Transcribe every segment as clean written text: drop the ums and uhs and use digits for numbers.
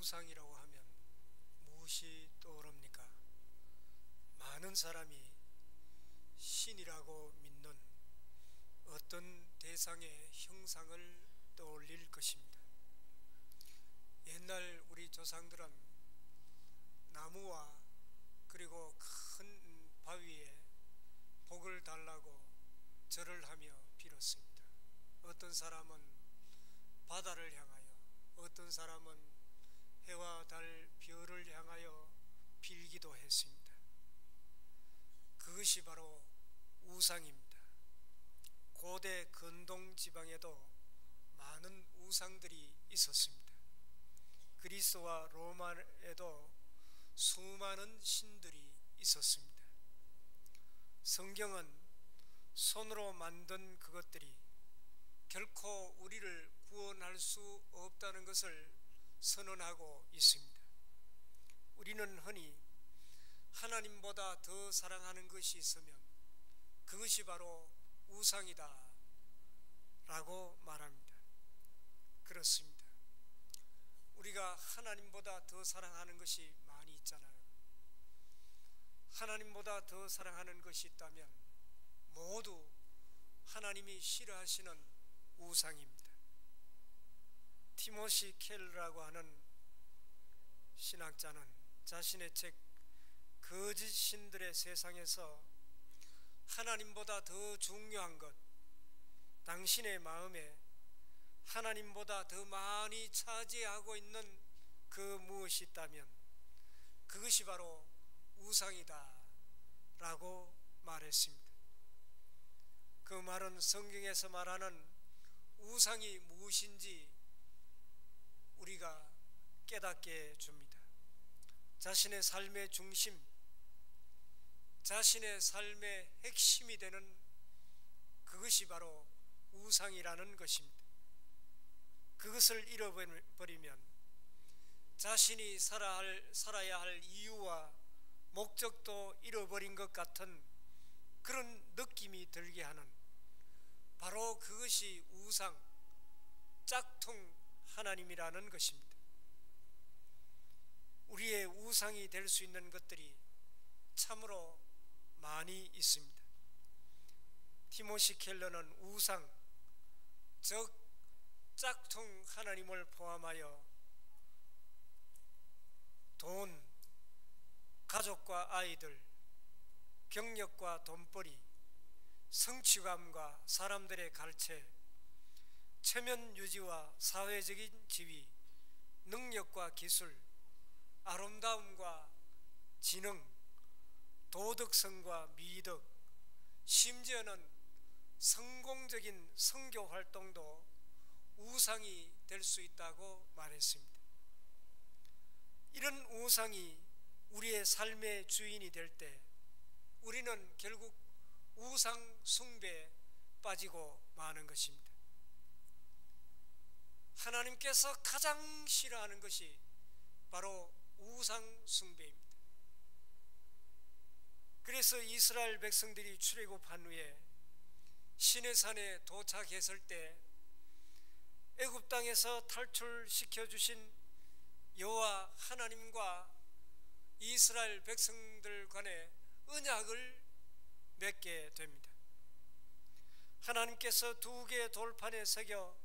우상이라고 하면 무엇이 떠오릅니까? 많은 사람이 신이라고 믿는 어떤 대상의 형상을 떠올릴 것입니다. 옛날 우리 조상들은 나무와 그리고 큰 바위에 복을 달라고 절을 하며 빌었습니다. 어떤 사람은 바다를 향하여, 어떤 사람은 해와 달, 별을 향하여 빌기도 했습니다. 그것이 바로 우상입니다. 고대 근동 지방에도 많은 우상들이 있었습니다. 그리스와 로마에도 수많은 신들이 있었습니다. 성경은 손으로 만든 그것들이 결코 우리를 구원할 수 없다는 것을 선언하고 있습니다. 우리는 흔히 하나님보다 더 사랑하는 것이 있으면 그것이 바로 우상이다 라고 말합니다. 그렇습니다. 우리가 하나님보다 더 사랑하는 것이 많이 있잖아요. 하나님보다 더 사랑하는 것이 있다면 모두 하나님이 싫어하시는 우상입니다. 티모시 켈러라고 하는 신학자는 자신의 책 거짓 신들의 세상에서 하나님보다 더 중요한 것, 당신의 마음에 하나님보다 더 많이 차지하고 있는 그 무엇이 있다면 그것이 바로 우상이다 라고 말했습니다. 그 말은 성경에서 말하는 우상이 무엇인지 우리가 깨닫게 해줍니다. 자신의 삶의 중심, 자신의 삶의 핵심이 되는 그것이 바로 우상이라는 것입니다. 그것을 잃어버리면 자신이 살아야 할 이유와 목적도 잃어버린 것 같은 그런 느낌이 들게 하는 바로 그것이 우상, 짝퉁 하나님이라는 것입니다. 우리의 우상이 될 수 있는 것들이 참으로 많이 있습니다. 티모시 켈러는 우상, 즉 짝퉁 하나님을 포함하여 돈, 가족과 아이들, 경력과 돈벌이, 성취감과 사람들의 갈채, 체면 유지와 사회적인 지위, 능력과 기술, 아름다움과 지능, 도덕성과 미덕, 심지어는 성공적인 선교 활동도 우상이 될 수 있다고 말했습니다. 이런 우상이 우리의 삶의 주인이 될 때 우리는 결국 우상 숭배에 빠지고 마는 것입니다. 하나님께서 가장 싫어하는 것이 바로 우상 숭배입니다. 그래서 이스라엘 백성들이 출애굽한 후에 시내산에 도착했을 때 애굽 땅에서 탈출시켜 주신 여호와 하나님과 이스라엘 백성들 간에 언약을 맺게 됩니다. 하나님께서 두 개의 돌판에 새겨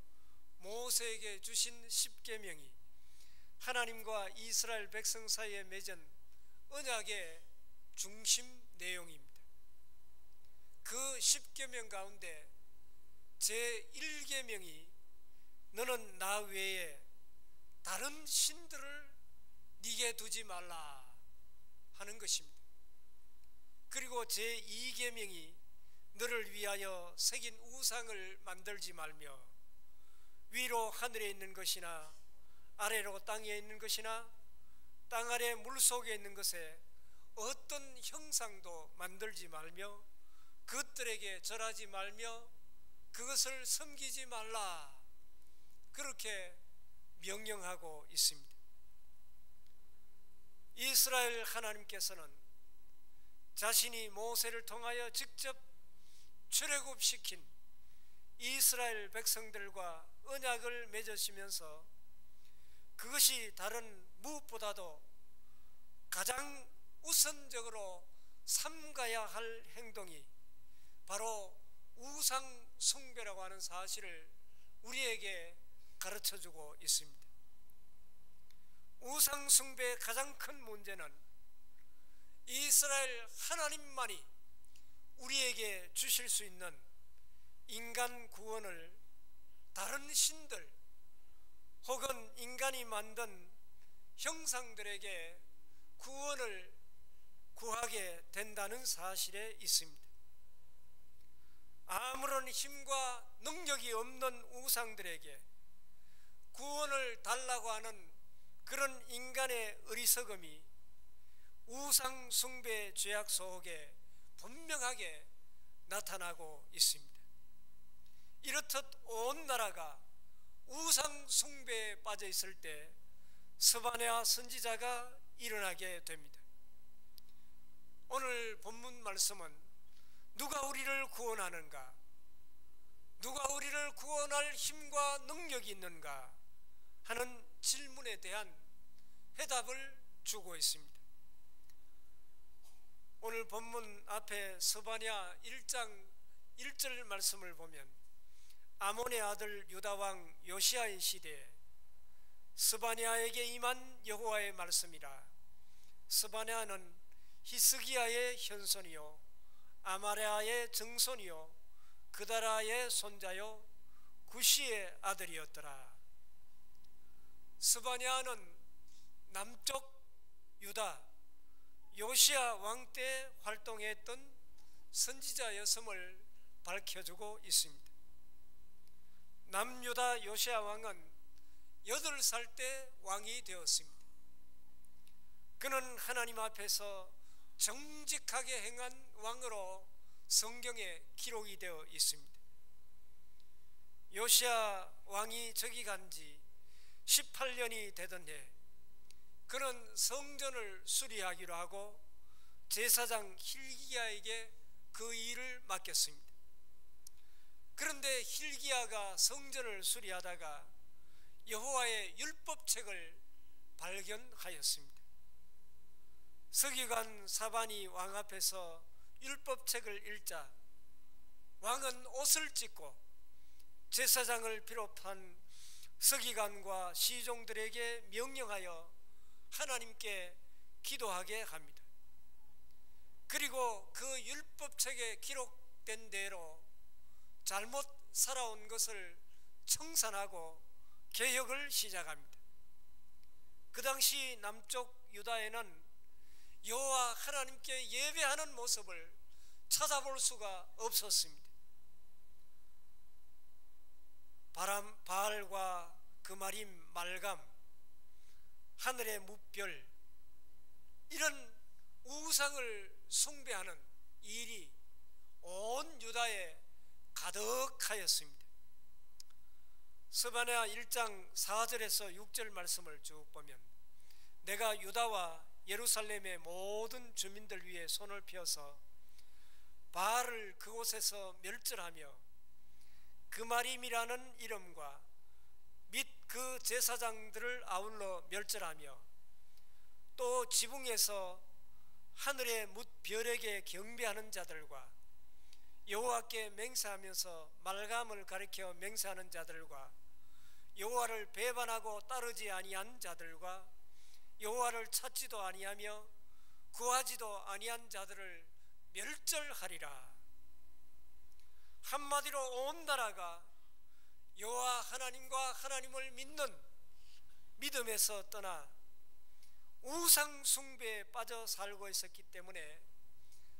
모세에게 주신 십계명이 하나님과 이스라엘 백성 사이에 맺은 언약의 중심 내용입니다. 그 십계명 가운데 제1계명이 너는 나 외에 다른 신들을 네게 두지 말라 하는 것입니다. 그리고 제2계명이 너를 위하여 새긴 우상을 만들지 말며 위로 하늘에 있는 것이나 아래로 땅에 있는 것이나 땅 아래 물속에 있는 것에 어떤 형상도 만들지 말며 그것들에게 절하지 말며 그것을 섬기지 말라, 그렇게 명령하고 있습니다. 이스라엘 하나님께서는 자신이 모세를 통하여 직접 출애굽시킨 이스라엘 백성들과 언약을 맺으시면서 그것이 다른 무엇보다도 가장 우선적으로 삼가야 할 행동이 바로 우상 숭배라고 하는 사실을 우리에게 가르쳐주고 있습니다. 우상 숭배의 가장 큰 문제는 이스라엘 하나님만이 우리에게 주실 수 있는 인간 구원을 다른 신들 혹은 인간이 만든 형상들에게 구원을 구하게 된다는 사실에 있습니다. 아무런 힘과 능력이 없는 우상들에게 구원을 달라고 하는 그런 인간의 어리석음이 우상 숭배 죄악 속에 분명하게 나타나고 있습니다. 이렇듯 온 나라가 우상 숭배에 빠져 있을 때 스바냐 선지자가 일어나게 됩니다. 오늘 본문 말씀은 누가 우리를 구원하는가? 누가 우리를 구원할 힘과 능력이 있는가? 하는 질문에 대한 해답을 주고 있습니다. 오늘 본문 앞에 스바냐 1장 1절 말씀을 보면 아몬의 아들 유다왕 요시아의 시대에 스바냐에게 임한 여호와의 말씀이라. 스바냐는 히스기야의 현손이요 아마랴의 증손이요 그다라의 손자요 구시의 아들이었더라. 스바냐는 남쪽 유다 요시야 왕 때 활동했던 선지자였음을 밝혀주고 있습니다. 남유다 요시야 왕은 8살 때 왕이 되었습니다. 그는 하나님 앞에서 정직하게 행한 왕으로 성경에 기록이 되어 있습니다. 요시야 왕이 저기 간 지 18년이 되던 해 그는 성전을 수리하기로 하고 제사장 hil기야에게 그 일을 맡겼습니다. 그런데 hil기야가 성전을 수리하다가 여호와의 율법책을 발견하였습니다. 서기관 사반이 왕 앞에서 율법책을 읽자 왕은 옷을 찢고 제사장을 비롯한 서기관과 시종들에게 명령하여 하나님께 기도하게 합니다. 그리고 그 율법책에 기록된 대로 잘못 살아온 것을 청산하고 개혁을 시작합니다. 그 당시 남쪽 유다에는 여호와 하나님께 예배하는 모습을 찾아볼 수가 없었습니다. 바알과 그마림 말감, 하늘의 뭇별, 이런 우상을 숭배하는 일이 온 유다에 가득하였습니다. 스바냐 1장 4절에서 6절 말씀을 쭉 보면 내가 유다와 예루살렘의 모든 주민들 위에 손을 펴서 바알을 그곳에서 멸절하며 그마림이라는 이름과 및 그 제사장들을 아울러 멸절하며 또 지붕에서 하늘의 뭇별에게 경배하는 자들과 여호와께 맹세하면서 말감을 가리켜 맹세하는 자들과 여호와를 배반하고 따르지 아니한 자들과 여호와를 찾지도 아니하며 구하지도 아니한 자들을 멸절하리라. 한마디로 온 나라가 여호와 하나님과 하나님을 믿는 믿음에서 떠나 우상 숭배에 빠져 살고 있었기 때문에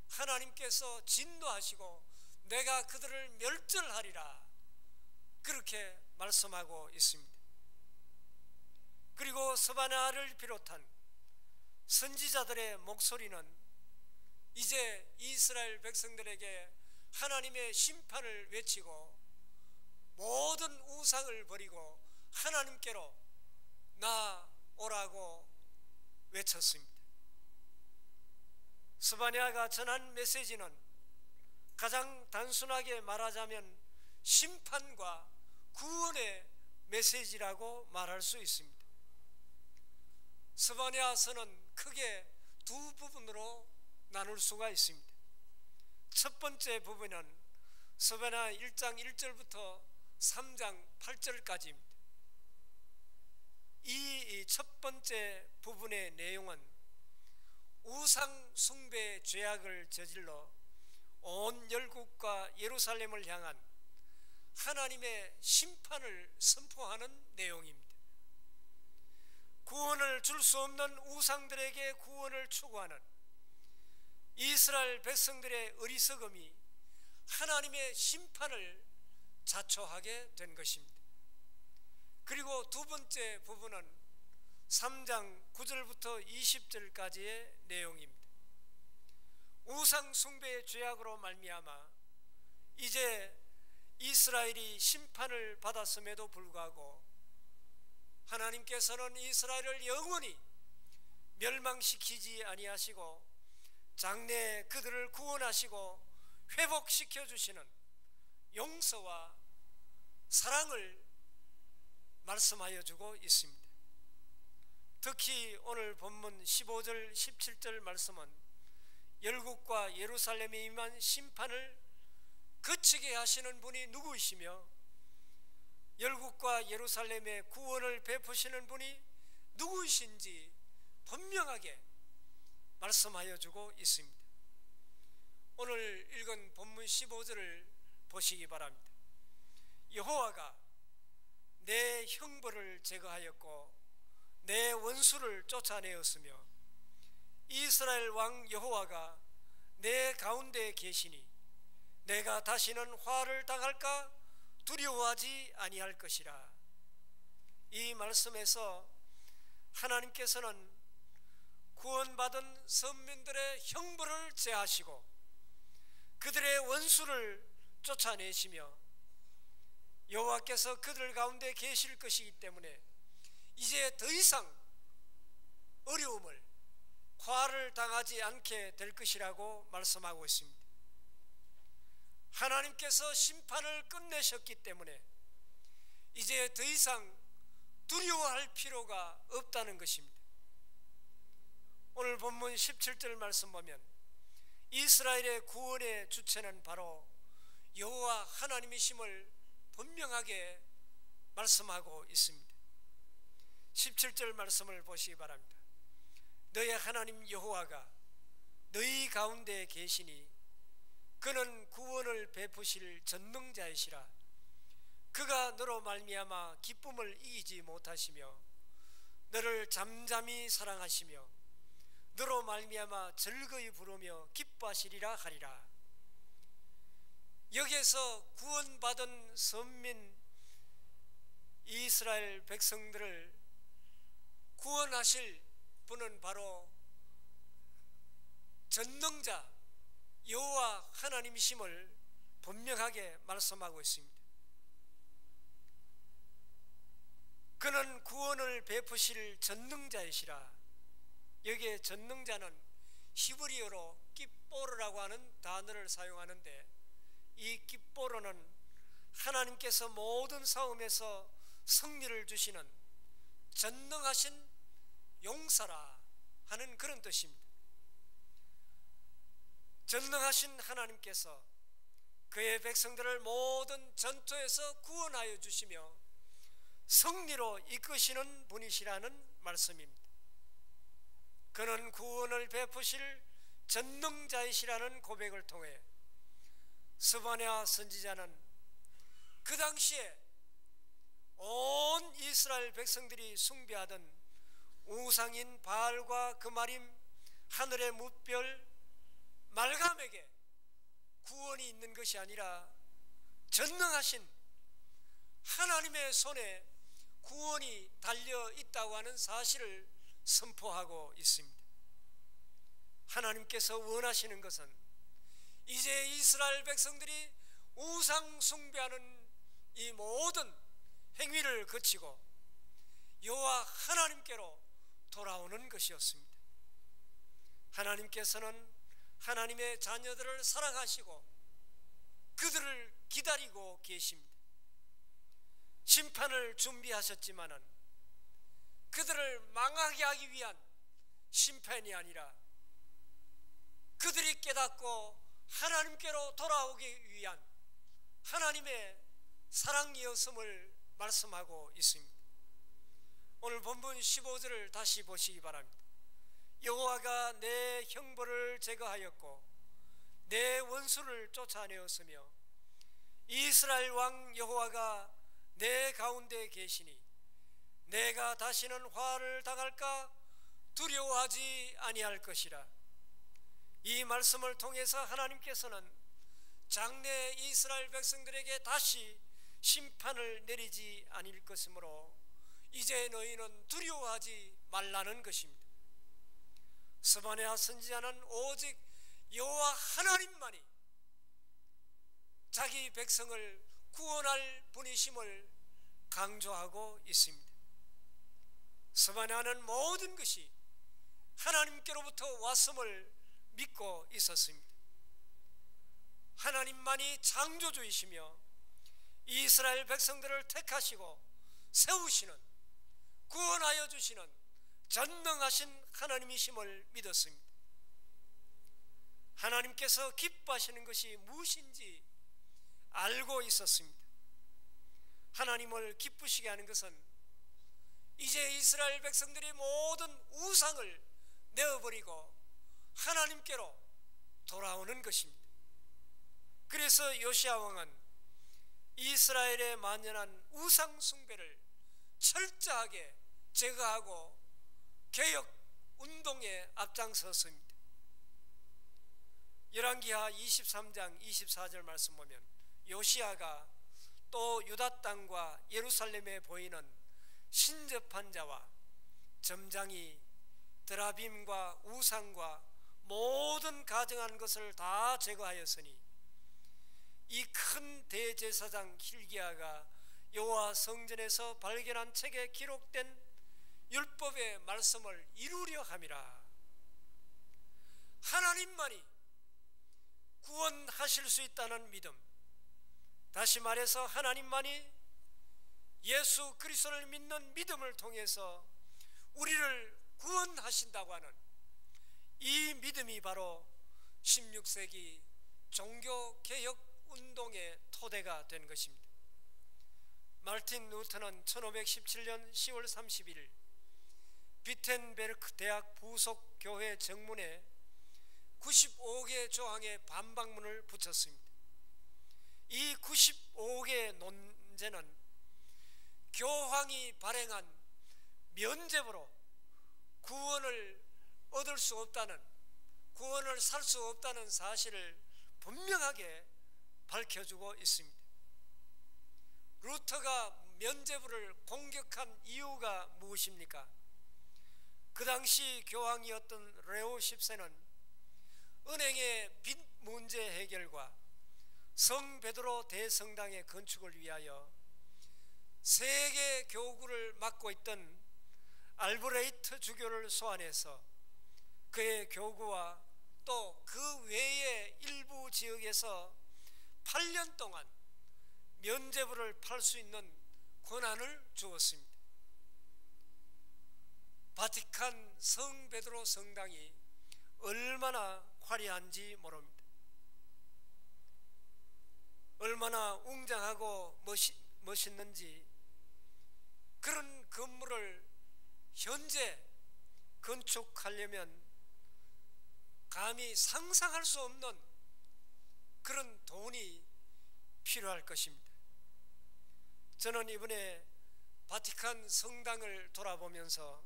하나님께서 진노하시고 내가 그들을 멸절하리라 그렇게 말씀하고 있습니다. 그리고 스바냐를 비롯한 선지자들의 목소리는 이제 이스라엘 백성들에게 하나님의 심판을 외치고 모든 우상을 버리고 하나님께로 나오라고 외쳤습니다. 스바냐가 전한 메시지는 가장 단순하게 말하자면 심판과 구원의 메시지라고 말할 수 있습니다. 스바냐서는 크게 두 부분으로 나눌 수가 있습니다. 첫 번째 부분은 스바냐 1장 1절부터 3장 8절까지입니다. 이 첫 번째 부분의 내용은 우상 숭배 죄악을 저질러 온 열국과 예루살렘을 향한 하나님의 심판을 선포하는 내용입니다. 구원을 줄 수 없는 우상들에게 구원을 추구하는 이스라엘 백성들의 어리석음이 하나님의 심판을 자초하게 된 것입니다. 그리고 두 번째 부분은 3장 9절부터 20절까지의 내용입니다. 우상 숭배의 죄악으로 말미암아 이제 이스라엘이 심판을 받았음에도 불구하고 하나님께서는 이스라엘을 영원히 멸망시키지 아니하시고 장래에 그들을 구원하시고 회복시켜 주시는 용서와 사랑을 말씀하여 주고 있습니다. 특히 오늘 본문 15절 17절 말씀은 열국과 예루살렘에 임한 심판을 그치게 하시는 분이 누구이시며 열국과 예루살렘에 구원을 베푸시는 분이 누구이신지 분명하게 말씀하여 주고 있습니다. 오늘 읽은 본문 15절을 보시기 바랍니다. 여호와가 내 형벌을 제거하였고 내 원수를 쫓아내었으며 이스라엘 왕 여호와가 내 가운데 계시니 내가 다시는 화를 당할까 두려워하지 아니할 것이라. 이 말씀에서 하나님께서는 구원받은 선민들의 형벌을 제하시고 그들의 원수를 쫓아내시며 여호와께서 그들 가운데 계실 것이기 때문에 이제 더 이상 어려움을 화를 당하지 않게 될 것이라고 말씀하고 있습니다. 하나님께서 심판을 끝내셨기 때문에 이제 더 이상 두려워할 필요가 없다는 것입니다. 오늘 본문 17절 말씀 보면 이스라엘의 구원의 주체는 바로 여호와 하나님이심을 분명하게 말씀하고 있습니다. 17절 말씀을 보시기 바랍니다. 너의 하나님 여호와가 너희 가운데 계시니 그는 구원을 베푸실 전능자이시라. 그가 너로 말미암아 기쁨을 이기지 못하시며 너를 잠잠히 사랑하시며 너로 말미암아 즐거이 부르며 기뻐하시리라 하리라. 여기에서 구원받은 선민 이스라엘 백성들을 구원하실 분은 바로 전능자 여호와 하나님이심을 분명하게 말씀하고 있습니다. 그는 구원을 베푸실 전능자이시라. 여기에 전능자는 히브리어로 깃보르라고 하는 단어를 사용하는데 이 깃보르는 하나님께서 모든 싸움에서 승리를 주시는 전능하신 용사라 하는 그런 뜻입니다. 전능하신 하나님께서 그의 백성들을 모든 전투에서 구원하여 주시며 승리로 이끄시는 분이시라는 말씀입니다. 그는 구원을 베푸실 전능자이시라는 고백을 통해 스바냐 선지자는 그 당시에 온 이스라엘 백성들이 숭배하던 우상인 바알과 그마림, 하늘의 뭇별, 말감에게 구원이 있는 것이 아니라 전능하신 하나님의 손에 구원이 달려 있다고 하는 사실을 선포하고 있습니다. 하나님께서 원하시는 것은 이제 이스라엘 백성들이 우상 숭배하는 이 모든 행위를 거치고 여호와 하나님께로 돌아오는 것이었습니다. 하나님께서는 하나님의 자녀들을 사랑하시고 그들을 기다리고 계십니다. 심판을 준비하셨지만은 그들을 망하게 하기 위한 심판이 아니라 그들이 깨닫고 하나님께로 돌아오기 위한 하나님의 사랑이었음을 말씀하고 있습니다. 오늘 본문 15절을 다시 보시기 바랍니다. 여호와가 내 형벌을 제거하였고 내 원수를 쫓아내었으며 이스라엘 왕 여호와가 내 가운데 계시니 내가 다시는 화를 당할까 두려워하지 아니할 것이라. 이 말씀을 통해서 하나님께서는 장래 이스라엘 백성들에게 다시 심판을 내리지 아닐 것이므로 이제 너희는 두려워하지 말라는 것입니다. 스바냐 선지자는 오직 여호와 하나님만이 자기 백성을 구원할 분이심을 강조하고 있습니다. 스바냐는 모든 것이 하나님께로부터 왔음을 믿고 있었습니다. 하나님만이 창조주이시며 이스라엘 백성들을 택하시고 세우시는, 구원하여 주시는 전능하신 하나님이심을 믿었습니다. 하나님께서 기뻐하시는 것이 무엇인지 알고 있었습니다. 하나님을 기쁘시게 하는 것은 이제 이스라엘 백성들이 모든 우상을 내어버리고 하나님께로 돌아오는 것입니다. 그래서 요시야 왕은 이스라엘의 만연한 우상 숭배를 철저하게 제거하고 개혁 운동에 앞장섰습니다. 열왕기하 23장 24절 말씀 보면 요시야가 또 유다 땅과 예루살렘에 보이는 신접한 자와 점장이 드라빔과 우상과 모든 가증한 것을 다 제거하였으니 이 큰 대제사장 hil기야가 여호와 성전에서 발견한 책에 기록된 율법의 말씀을 이루려 함이라. 하나님만이 구원하실 수 있다는 믿음, 다시 말해서 하나님만이 예수 그리스도를 믿는 믿음을 통해서 우리를 구원하신다고 하는 이 믿음이 바로 16세기 종교개혁 운동의 토대가 된 것입니다. 마르틴 루터는 1517년 10월 31일 비텐베르크 대학 부속 교회 정문에 95개 조항의 반박문을 붙였습니다. 이 95개의 논제는 교황이 발행한 면죄부로 구원을 얻을 수 없다는, 구원을 살 수 없다는 사실을 분명하게 밝혀주고 있습니다. 루터가 면죄부를 공격한 이유가 무엇입니까? 그 당시 교황이었던 레오 10세는 은행의 빚 문제 해결과 성 베드로 대성당의 건축을 위하여 세계 교구를 맡고 있던 알브레이트 주교를 소환해서 그의 교구와 또 그 외의 일부 지역에서 8년 동안 면죄부를 팔 수 있는 권한을 주었습니다. 바티칸 성 베드로 성당이 얼마나 화려한지 모릅니다. 얼마나 웅장하고 멋있는지 그런 건물을 현재 건축하려면 감히 상상할 수 없는 그런 돈이 필요할 것입니다. 저는 이번에 바티칸 성당을 돌아보면서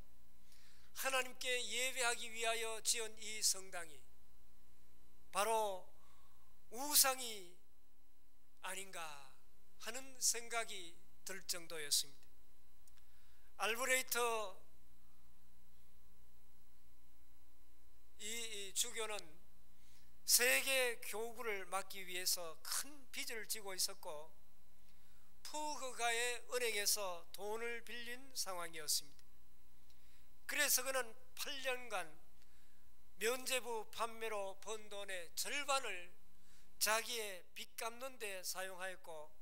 하나님께 예배하기 위하여 지은 이 성당이 바로 우상이 아닌가 하는 생각이 들 정도였습니다. 알브레이트 이 주교는 세계 교구를 막기 위해서 큰 빚을 지고 있었고 푸그가의 은행에서 돈을 빌린 상황이었습니다. 그래서 그는 8년간 면죄부 판매로 번 돈의 절반을 자기의 빚 갚는 데 사용하였고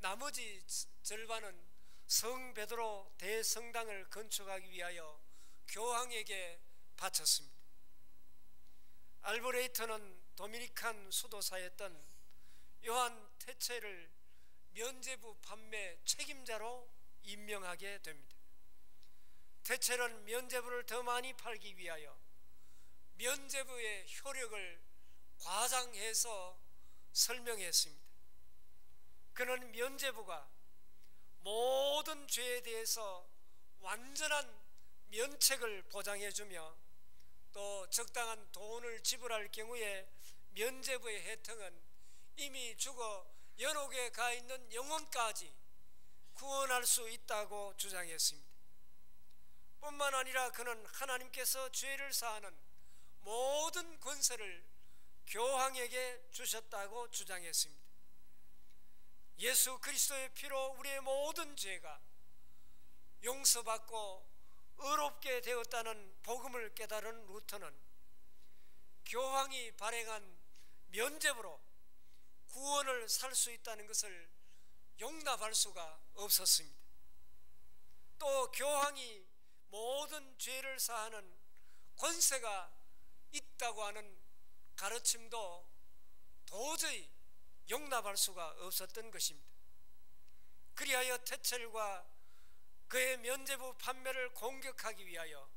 나머지 절반은 성 베드로 대성당을 건축하기 위하여 교황에게 바쳤습니다. 알브레이트는 도미니칸 수도사였던 요한 테첼을 면죄부 판매 책임자로 임명하게 됩니다. 테첼은 면죄부를 더 많이 팔기 위하여 면죄부의 효력을 과장해서 설명했습니다. 그는 면죄부가 모든 죄에 대해서 완전한 면책을 보장해주며 또 적당한 돈을 지불할 경우에 면죄부의 혜택은 이미 죽어 연옥에 가 있는 영혼까지 구원할 수 있다고 주장했습니다. 뿐만 아니라 그는 하나님께서 죄를 사하는 모든 권세를 교황에게 주셨다고 주장했습니다. 예수 그리스도의 피로 우리의 모든 죄가 용서받고 의롭게 되었다는 복음을 깨달은 루터는 교황이 발행한 면죄부로 구원을 살 수 있다는 것을 용납할 수가 없었습니다. 또 교황이 모든 죄를 사하는 권세가 있다고 하는 가르침도 도저히 용납할 수가 없었던 것입니다. 그리하여 테첼과 그의 면죄부 판매를 공격하기 위하여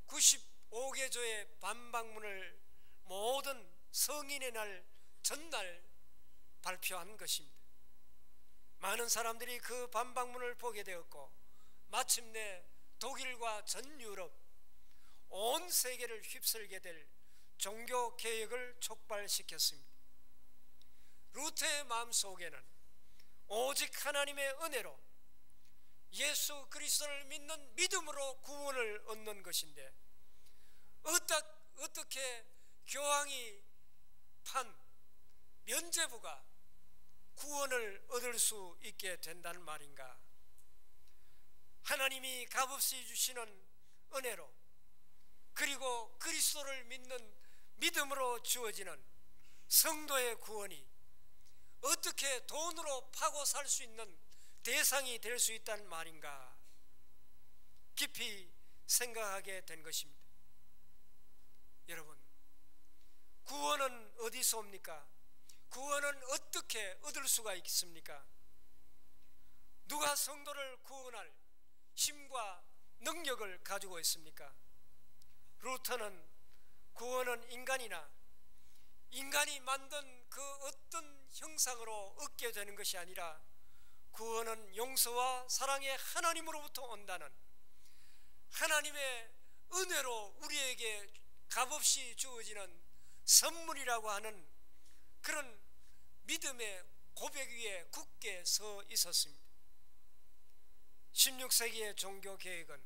95개조의 반박문을 모든 성인의 날 전날 발표한 것입니다. 많은 사람들이 그 반박문을 보게 되었고 마침내 독일과 전 유럽, 온 세계를 휩쓸게 될 종교개혁을 촉발시켰습니다. 루터의 마음속에는 오직 하나님의 은혜로 예수 그리스도를 믿는 믿음으로 구원을 얻는 것인데 어떻게 교황이 판 면죄부가 구원을 얻을 수 있게 된다는 말인가? 하나님이 값없이 주시는 은혜로 그리고 그리스도를 믿는 믿음으로 주어지는 성도의 구원이 어떻게 돈으로 파고 살 수 있는 대상이 될 수 있다는 말인가? 깊이 생각하게 된 것입니다. 여러분, 구원은 어디서 옵니까? 구원은 어떻게 얻을 수가 있습니까? 누가 성도를 구원할 힘과 능력을 가지고 있습니까? 루터는 구원은 인간이 만든 그 어떤 형상으로 얻게 되는 것이 아니라 구원은 용서와 사랑의 하나님으로부터 온다는 하나님의 은혜로 우리에게 값없이 주어지는 선물이라고 하는 그런 믿음의 고백 위에 굳게 서 있었습니다. 16세기의 종교개혁은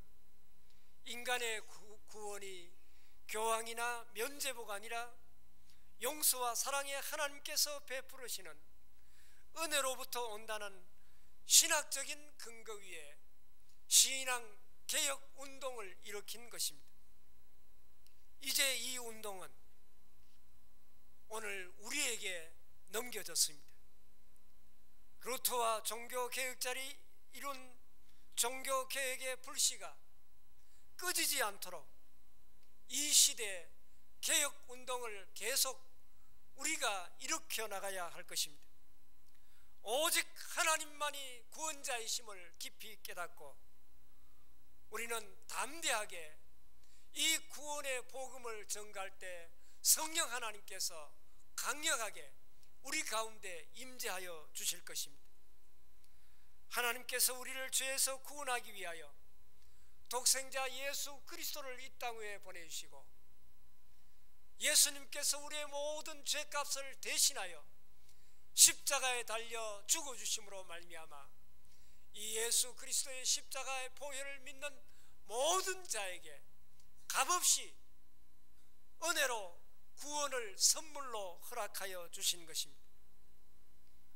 인간의 구원이 교황이나 면죄부가 아니라 용서와 사랑의 하나님께서 베풀으시는 은혜로부터 온다는 신학적인 근거 위에 신앙 개혁 운동을 일으킨 것입니다. 이제 이 운동은 오늘 우리에게 넘겨졌습니다. 루터와 종교개혁자들이 이룬 종교개혁의 불씨가 꺼지지 않도록 이 시대의 개혁운동을 계속 우리가 일으켜 나가야 할 것입니다. 오직 하나님만이 구원자이심을 깊이 깨닫고 우리는 담대하게 이 구원의 복음을 전가할 때 성령 하나님께서 강력하게 우리 가운데 임재하여 주실 것입니다. 하나님께서 우리를 죄에서 구원하기 위하여 독생자 예수 그리스도를 이 땅 위에 보내주시고 예수님께서 우리의 모든 죄값을 대신하여 십자가에 달려 죽어주심으로 말미암아 이 예수 그리스도의 십자가의 보혈을 믿는 모든 자에게 값없이 은혜로 구원을 선물로 허락하여 주신 것입니다.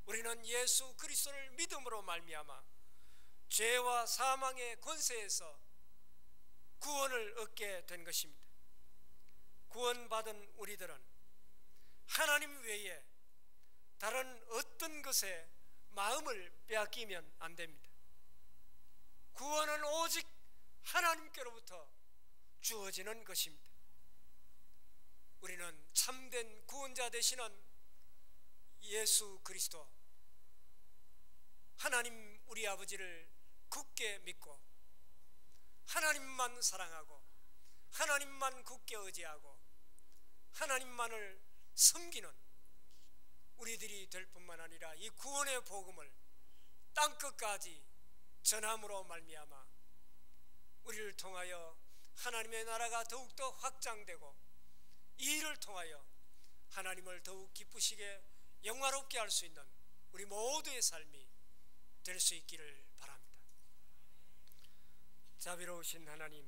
우리는 예수 그리스도를 믿음으로 말미암아 죄와 사망의 권세에서 구원을 얻게 된 것입니다. 구원받은 우리들은 하나님 외에 다른 어떤 것에 마음을 빼앗기면 안 됩니다. 구원은 오직 하나님께로부터 주어지는 것입니다. 우리는 참된 구원자 되시는 예수 그리스도, 하나님 우리 아버지를 굳게 믿고 하나님만 사랑하고 하나님만 굳게 의지하고 하나님만을 섬기는 우리들이 될 뿐만 아니라 이 구원의 복음을 땅끝까지 전함으로 말미암아 우리를 통하여 하나님의 나라가 더욱더 확장되고 이 일을 통하여 하나님을 더욱 기쁘시게 영화롭게 할 수 있는 우리 모두의 삶이 될 수 있기를 바랍니다. 자비로우신 하나님,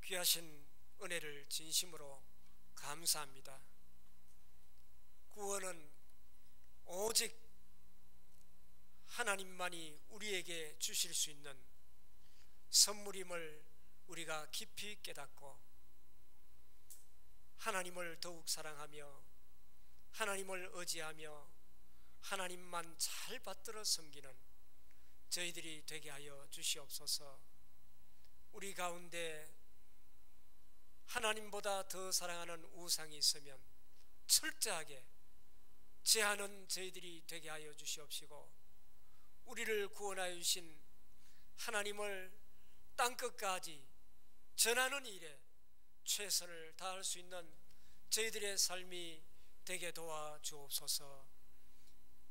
귀하신 은혜를 진심으로 감사합니다. 구원은 오직 하나님만이 우리에게 주실 수 있는 선물임을 우리가 깊이 깨닫고 하나님을 더욱 사랑하며 하나님을 의지하며 하나님만 잘 받들어 섬기는 저희들이 되게 하여 주시옵소서. 우리 가운데 하나님보다 더 사랑하는 우상이 있으면 철저하게 제하는 저희들이 되게 하여 주시옵시고, 우리를 구원하여 주신 하나님을 땅끝까지 전하는 일에 최선을 다할 수 있는 저희들의 삶이 되게 도와주옵소서.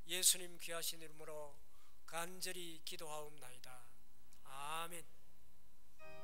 예수님 귀하신 이름으로 간절히 기도하옵나이다. 아멘.